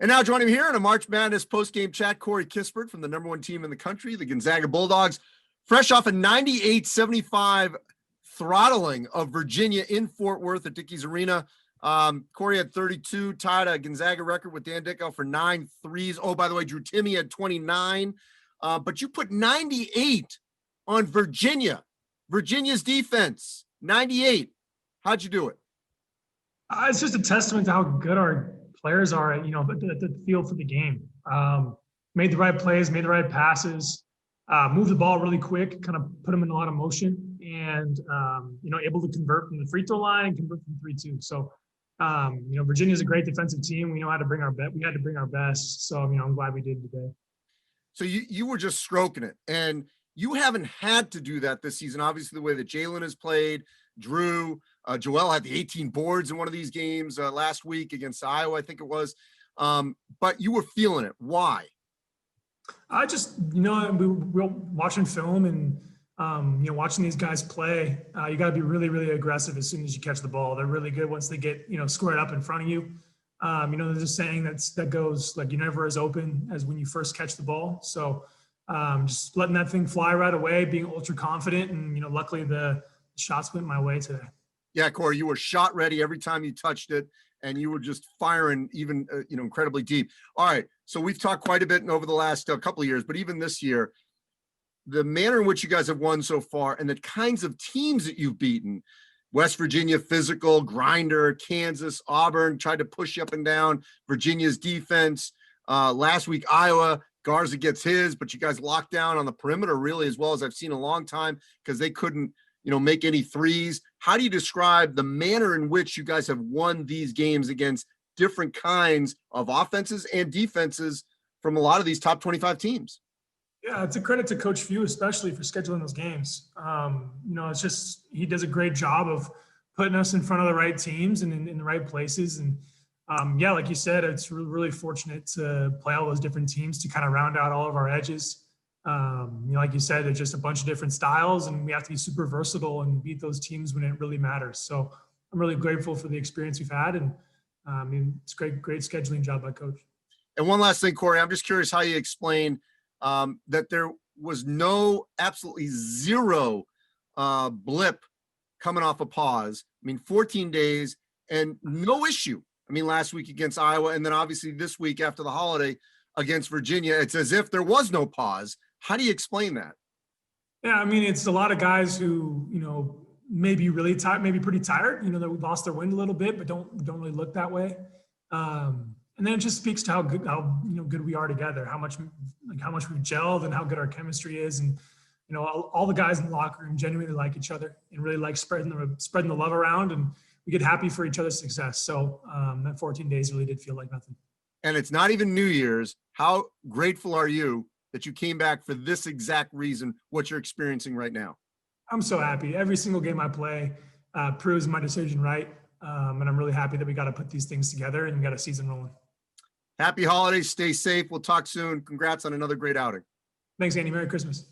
And now joining me here in a March Madness post-game chat, Corey Kispert from the #1 team in the country, the Gonzaga Bulldogs, fresh off a 98-75 throttling of Virginia in Fort Worth at Dickies Arena. Corey had 32, tied a Gonzaga record with Dan Dickau for 9 threes. Oh, by the way, Drew Timme had 29. But you put 98 on Virginia. Virginia's defense, 98. How'd you do it? It's just a testament to how good our players are at, the feel for the game. Made the right plays, made the right passes, moved the ball really quick, kind of put them in a lot of motion, and, able to convert from the free throw line and convert from 3-2. So, Virginia's a great defensive team. We know how to bring our best. We had to bring our best. So, I'm glad we did today. So you were just stroking it, and you haven't had to do that this season. Obviously, the way that Jalen has played, Drew, Joel had the 18 boards in one of these games last week against Iowa, I think it was. But you were feeling it. Why? I just, we were watching film and, watching these guys play. You got to be really, really aggressive as soon as you catch the ball. They're really good once they get, squared up in front of you. There's a saying that goes like, you're never as open as when you first catch the ball. So just letting that thing fly right away, being ultra confident. And, luckily the shots went my way today. Yeah, Corey, you were shot ready every time you touched it, and you were just firing even, incredibly deep. All right, so we've talked quite a bit over the last couple of years, but even this year, the manner in which you guys have won so far and the kinds of teams that you've beaten, West Virginia, physical, grinder, Kansas, Auburn, tried to push you up and down, Virginia's defense. Last week, Iowa, Garza gets his, but you guys locked down on the perimeter really as well as I've seen in a long time because they couldn't, make any threes. How do you describe the manner in which you guys have won these games against different kinds of offenses and defenses from a lot of these top 25 teams? Yeah, it's a credit to Coach Few, especially for scheduling those games. It's just he does a great job of putting us in front of the right teams and in the right places. And like you said, it's really fortunate to play all those different teams to kind of round out all of our edges. Like you said, there's just a bunch of different styles, and we have to be super versatile and beat those teams when it really matters. So I'm really grateful for the experience we've had, and it's great scheduling job by Coach. And one last thing, Corey, I'm just curious how you explain that there was absolutely zero blip coming off a pause. 14 days and no issue. Last week against Iowa, and then obviously this week after the holiday against Virginia, it's as if there was no pause. How do you explain that? Yeah, it's a lot of guys who, may be really tired, maybe pretty tired, that we lost their wind a little bit, but don't really look that way. And then it just speaks to how good we are together, how much we've gelled and how good our chemistry is. And, all the guys in the locker room genuinely like each other and really like spreading the love around, and we get happy for each other's success. So that 14 days really did feel like nothing. And it's not even New Year's. How grateful are you that you came back for this exact reason, what you're experiencing right now? I'm so happy. Every single game I play proves my decision right. And I'm really happy that we got to put these things together and got a season rolling. Happy holidays. Stay safe. We'll talk soon. Congrats on another great outing. Thanks, Andy. Merry Christmas.